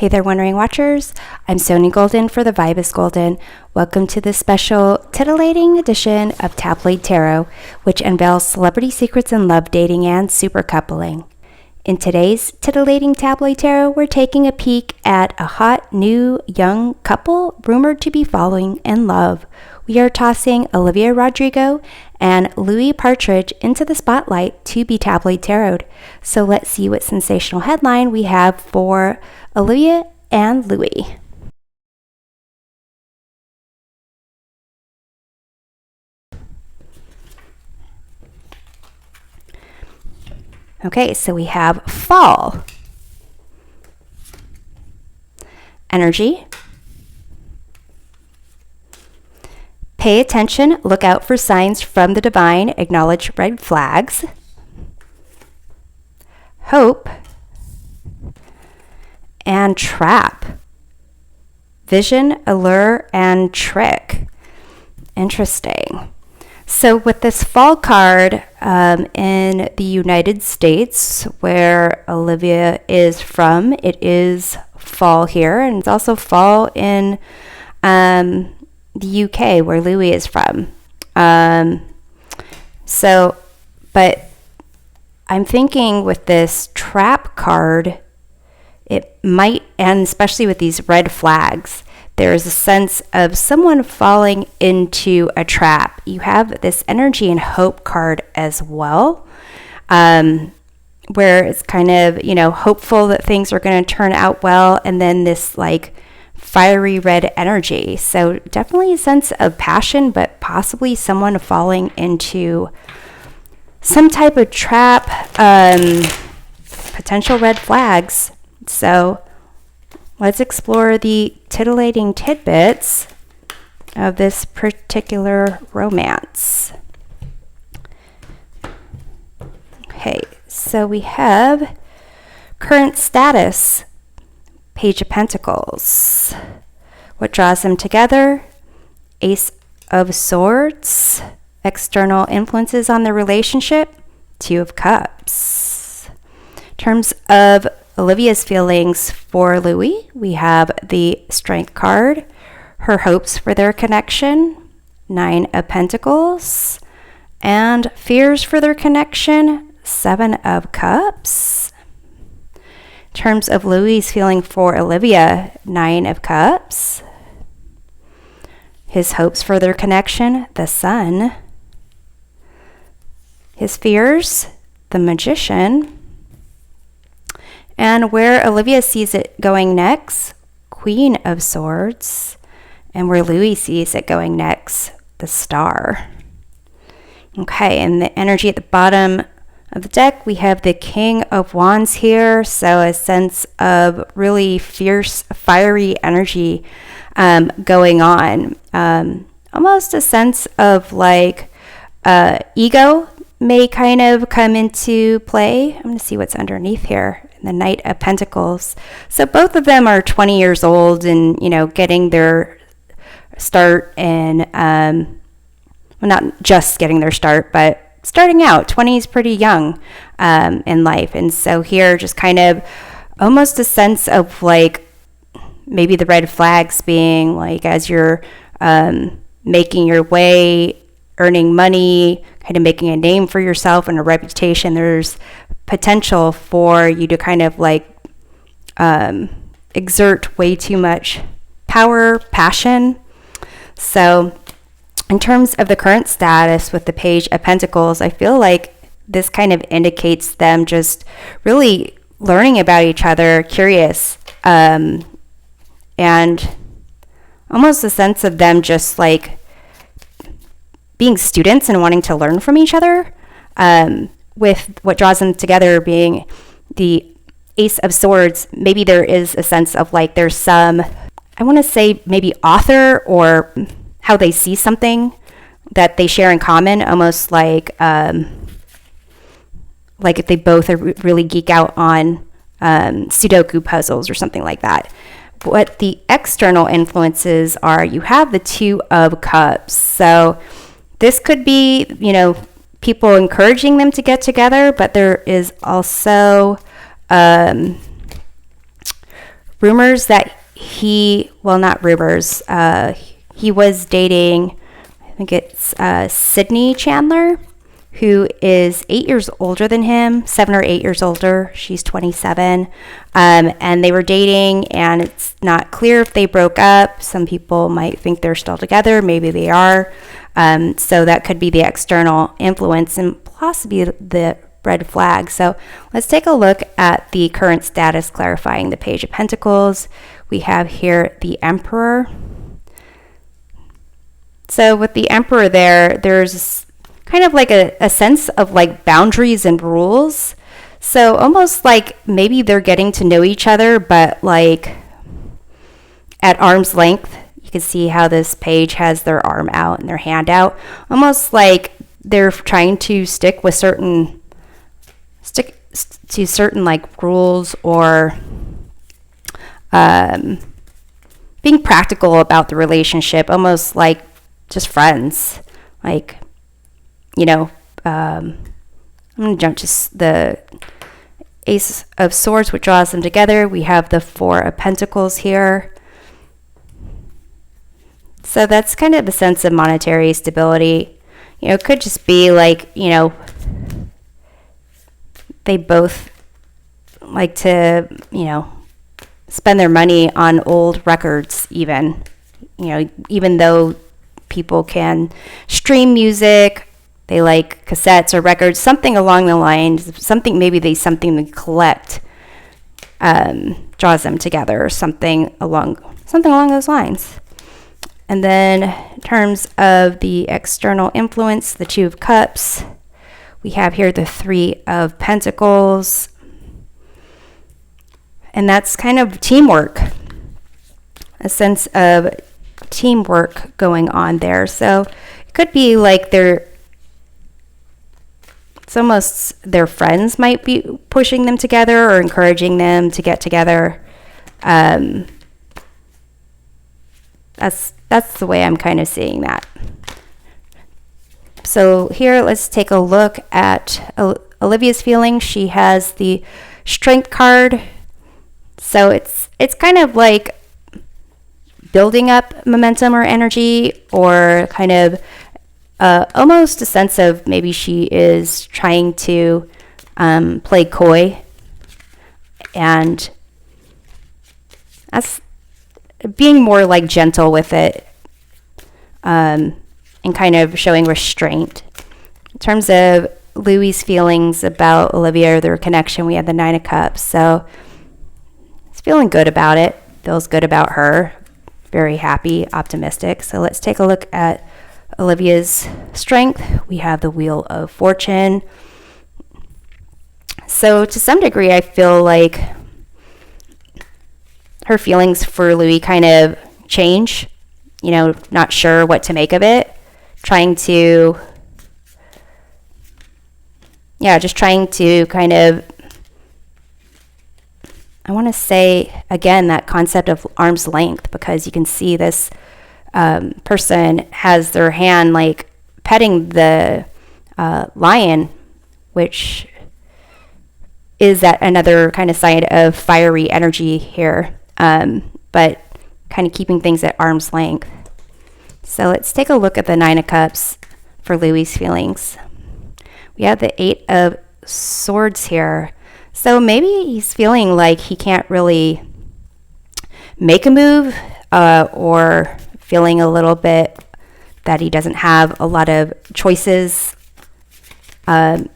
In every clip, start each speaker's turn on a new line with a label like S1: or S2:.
S1: Hey there, Wondering Watchers. I'm Sony Golden for The Vibe is Golden. Welcome to this special titillating edition of Tabloid Tarot, which unveils celebrity secrets in love, dating, and super coupling. In today's titillating tabloid tarot, we're taking a peek at a hot, new, young couple rumored to be falling in love. We are tossing Olivia Rodrigo and Louis Partridge into the spotlight to be tabloid tarot. So let's see what sensational headline we have for Olivia and Louis. Okay, so we have fall energy. Pay attention, look out for signs from the divine, acknowledge red flags. Hope and trap. Vision, allure, and trick. Interesting. So with this fall card in the United States, where Olivia is from, it is fall here, and it's also fall in the UK, where Louis is from. But I'm thinking with this trap card, it might, and especially with these red flags, there's a sense of someone falling into a trap. You have this energy and hope card as well, where it's kind of, hopeful that things are going to turn out well, and then this like fiery red energy. So definitely a sense of passion, but possibly someone falling into some type of trap, potential red flags. So let's explore the titillating tidbits of this particular romance. Okay, so we have current status, Page of Pentacles. What draws them together? Ace of Swords. External influences on the relationship, Two of Cups. In terms of Olivia's feelings for Louis, we have the Strength card, her hopes for their connection, Nine of Pentacles, and fears for their connection, Seven of Cups. In terms of Louis' feeling for Olivia, Nine of Cups, his hopes for their connection, the Sun, his fears, the Magician, and where Olivia sees it going next, Queen of Swords, and where Louis sees it going next, the Star. Okay, and the energy at the bottom of the deck, we have the King of Wands here, so a sense of really fierce, fiery energy going on. Almost a sense of like ego may kind of come into play. I'm going to see what's underneath here. The Knight of Pentacles. So both of them are 20 years old and, getting their start in, well, not just getting their start, but starting out. 20 is pretty young in life. And so here, just kind of almost a sense of like maybe the red flags being like as you're making your way, earning money, kind of making a name for yourself and a reputation, there's potential for you to kind of like exert way too much power, passion. So in terms of the current status with the Page of Pentacles, I feel like this kind of indicates them just really learning about each other, curious, and almost a sense of them just like being students and wanting to learn from each other, with what draws them together being the Ace of Swords. Maybe there is a sense of like there's some, I want to say maybe author or how they see something that they share in common, almost like if they both are really geek out on Sudoku puzzles or something like that. What the external influences are, you have the Two of Cups. So this could be, people encouraging them to get together, but there is also rumors that not rumors, he was dating, I think it's Sydney Chandler, who is 8 years older than him, 7 or 8 years older. She's 27. And they were dating, and it's not clear if they broke up. Some people might think they're still together. Maybe they are. So that could be the external influence and possibly the red flag. So let's take a look at the current status, clarifying the Page of Pentacles. We have here the Emperor. So with the Emperor there's kind of like a sense of like boundaries and rules. So almost like maybe they're getting to know each other, but like at arm's length. You can see how this page has their arm out and their hand out. Almost like they're trying to stick to certain like rules, or being practical about the relationship, almost like just friends. Like, I'm going to jump to the Ace of Swords, which draws them together. We have the Four of Pentacles here. So that's kind of the sense of monetary stability. It could just be like, they both like to, spend their money on old records even. Even though people can stream music, they like cassettes or records, something along the lines, something to collect, draws them together, or something along those lines. And then in terms of the external influence, the Two of Cups, we have here the Three of Pentacles. And that's kind of teamwork, a sense of teamwork going on there. So it could be like it's almost their friends might be pushing them together or encouraging them to get together. That's the way I'm kind of seeing that. So here, let's take a look at Olivia's feelings. She has the Strength card. So it's kind of like building up momentum or energy, or kind of almost a sense of maybe she is trying to play coy, and that's being more like gentle with it, and kind of showing restraint. In terms of Louis' feelings about Olivia or their connection, we have the Nine of Cups. So he's feeling good about it, feels good about her, very happy, optimistic. So let's take a look at Olivia's strength. We have the Wheel of Fortune. So to some degree, I feel like her feelings for Louis kind of change, not sure what to make of it, trying to kind of, I want to say again, that concept of arm's length, because you can see this person has their hand like petting the lion, which is that another kind of side of fiery energy here, but kind of keeping things at arm's length. So let's take a look at the Nine of Cups for Louis' feelings. We have the Eight of Swords here. So maybe he's feeling like he can't really make a move, or feeling a little bit that he doesn't have a lot of choices in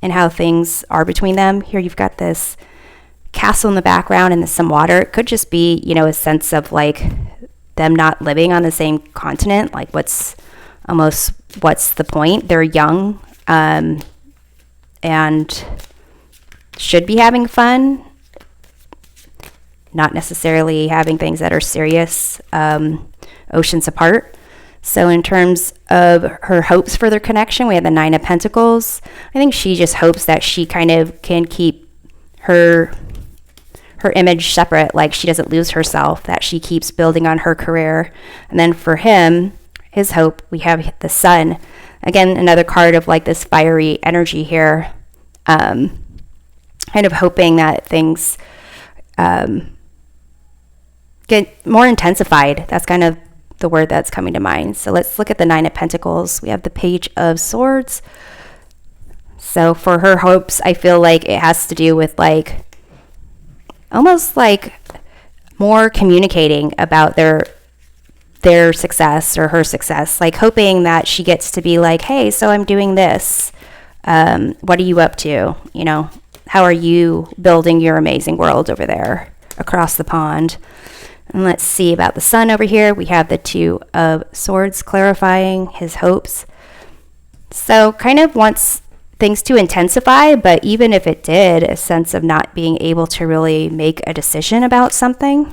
S1: how things are between them. Here you've got this castle in the background and some water. It could just be, a sense of like them not living on the same continent. Like what's the point? They're young, and should be having fun, not necessarily having things that are serious, oceans apart. So in terms of her hopes for their connection, we have the Nine of Pentacles. I think she just hopes that she kind of can keep her image separate, like she doesn't lose herself, that she keeps building on her career. And then for him, his hope, we have the Sun. Again, another card of like this fiery energy here, kind of hoping that things get more intensified. That's kind of the word that's coming to mind. So let's look at the Nine of Pentacles. We have the Page of Swords. So for her hopes, I feel like it has to do with like almost like more communicating about their success or her success, like hoping that she gets to be like, hey, so I'm doing this. What are you up to? You know, how are you building your amazing world over there across the pond? And let's see about the Sun over here. We have the Two of Swords clarifying his hopes. So kind of wants things to intensify, but even if it did, a sense of not being able to really make a decision about something.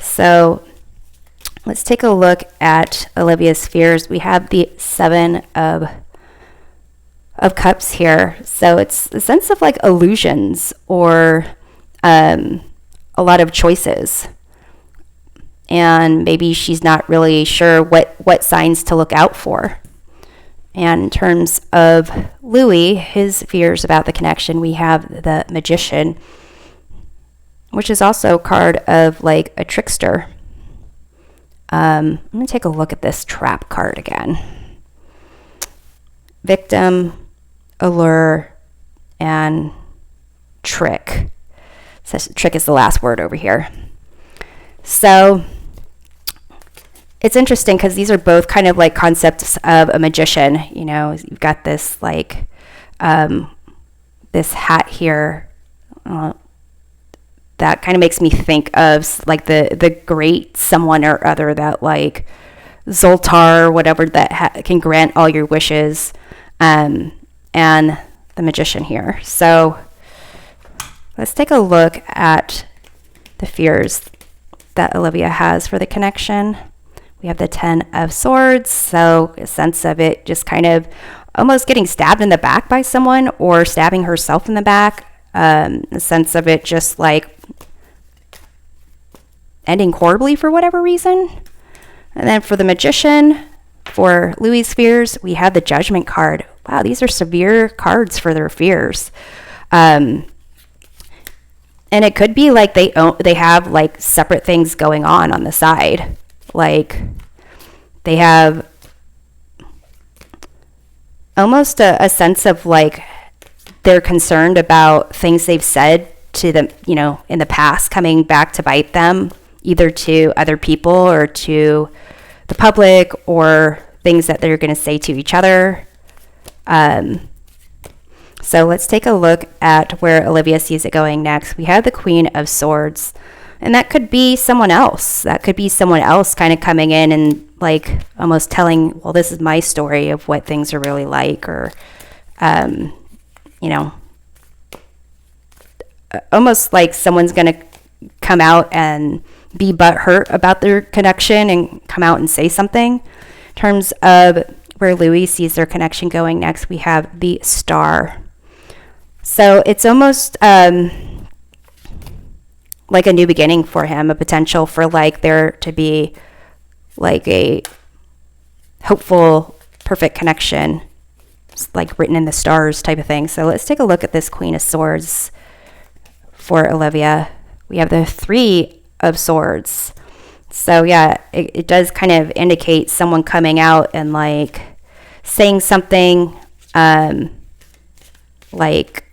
S1: So let's take a look at Olivia's fears. We have the Seven of Cups here. So it's a sense of like illusions or a lot of choices. And maybe she's not really sure what signs to look out for. And in terms of Louis, his fears about the connection, we have the Magician, which is also a card of like a trickster. I'm going to take a look at this trap card again. Victim, allure, and trick. So trick is the last word over here. So it's interesting because these are both kind of like concepts of a magician. You know, you've got this like this hat here that kind of makes me think of like the great someone or other that like Zoltar or whatever that can grant all your wishes, and the Magician here. So let's take a look at the fears that Olivia has for the connection. We have the Ten of Swords, so a sense of it just kind of almost getting stabbed in the back by someone or stabbing herself in the back. A sense of it just like ending horribly for whatever reason. And then for the Magician, for Louis' fears, we have the Judgment card. Wow, these are severe cards for their fears. And it could be like they have like separate things going on the side. Like they have almost a sense of like they're concerned about things they've said to them, you know, in the past coming back to bite them, either to other people or to the public, or things that they're going to say to each other. So let's take a look at where Olivia sees it going next. We have the Queen of Swords, and that could be someone else. That could be someone else kind of coming in and like almost telling, well, this is my story of what things are really like, or, you know, almost like someone's going to come out and be butthurt about their connection and come out and say something. In terms of where Louis sees their connection going next, we have the Star. So it's almost like a new beginning for him, a potential for like there to be like a hopeful, perfect connection. It's like written in the stars type of thing. So let's take a look at this Queen of Swords for Olivia. We have the Three of Swords. So yeah, it does kind of indicate someone coming out and like saying something, like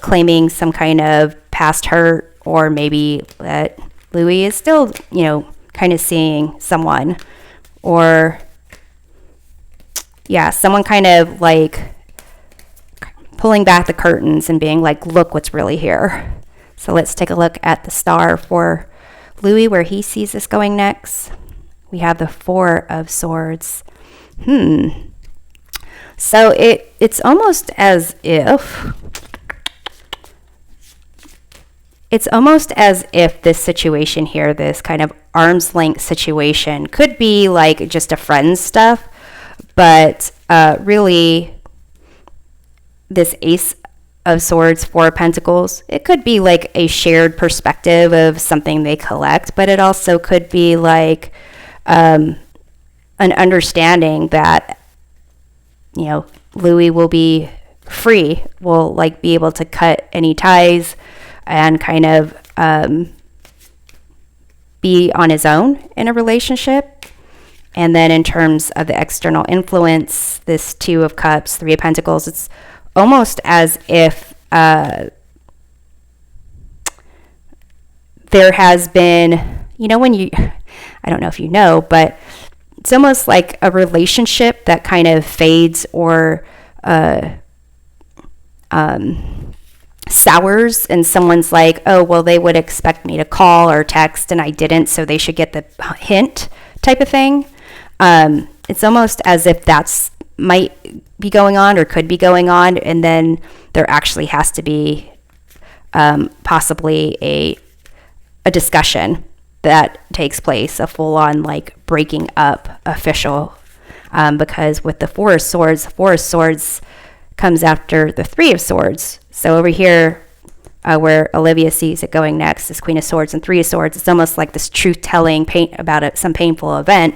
S1: claiming some kind of past hurt, or maybe that Louis is still, you know, kind of seeing someone, or yeah, someone kind of like pulling back the curtains and being like, look what's really here. So let's take a look at the Star for Louis, where he sees this going next. We have the Four of Swords. So it's almost as if this situation here, this kind of arm's length situation, could be like just a friend's stuff, but really this Ace of Swords, Four of Pentacles, it could be like a shared perspective of something they collect, but it also could be like an understanding that, you know, Louis will be free, will like be able to cut any ties and kind of be on his own in a relationship. And then in terms of the external influence, this Two of Cups, Three of Pentacles, it's almost as if there has been, when you, I don't know if you know, but it's almost like a relationship that kind of fades or sours, and someone's like, oh, well, they would expect me to call or text and I didn't, so they should get the hint type of thing. It's almost as if that's might be going on or could be going on, and then there actually has to be possibly a discussion that takes place, a full-on like breaking up official, because with the Four of Swords comes after the Three of Swords. So over here, where Olivia sees it going next, is Queen of Swords and Three of Swords. It's almost like this truth-telling about some painful event.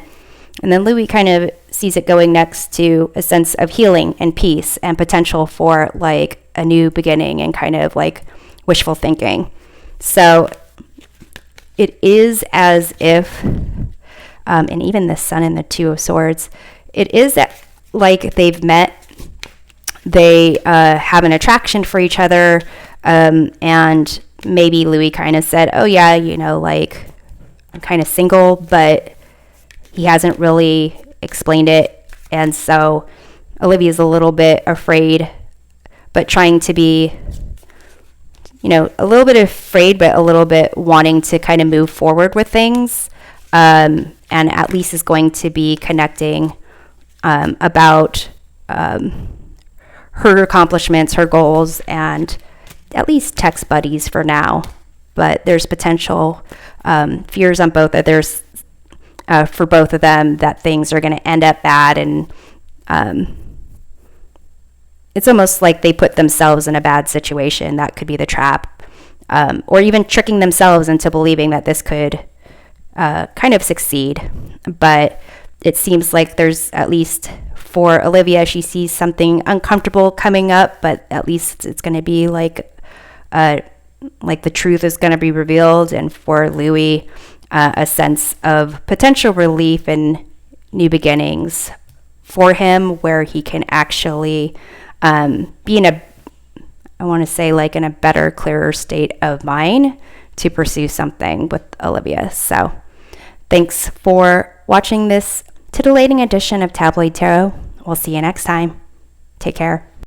S1: And then Louis kind of sees it going next to a sense of healing and peace and potential for like a new beginning and kind of like wishful thinking. So it is as if, and even the Sun and the Two of Swords, it is like they've met, they have an attraction for each other, and maybe Louis kind of said, oh yeah, like I'm kind of single, but he hasn't really explained it. And so Olivia's a little bit afraid, but trying to be, a little bit afraid, but a little bit wanting to kind of move forward with things. And at least is going to be connecting about her accomplishments, her goals, and at least text buddies for now. But there's potential fears on both. There's for both of them that things are going to end up bad, and it's almost like they put themselves in a bad situation. That could be the trap, or even tricking themselves into believing that this could kind of succeed. But it seems like there's, at least for Olivia, she sees something uncomfortable coming up, but at least it's going to be like the truth is going to be revealed. And for Louis, a sense of potential relief and new beginnings for him, where he can actually be in a better, clearer state of mind to pursue something with Olivia. So thanks for watching this titillating edition of Tabloid Tarot. We'll see you next time. Take care.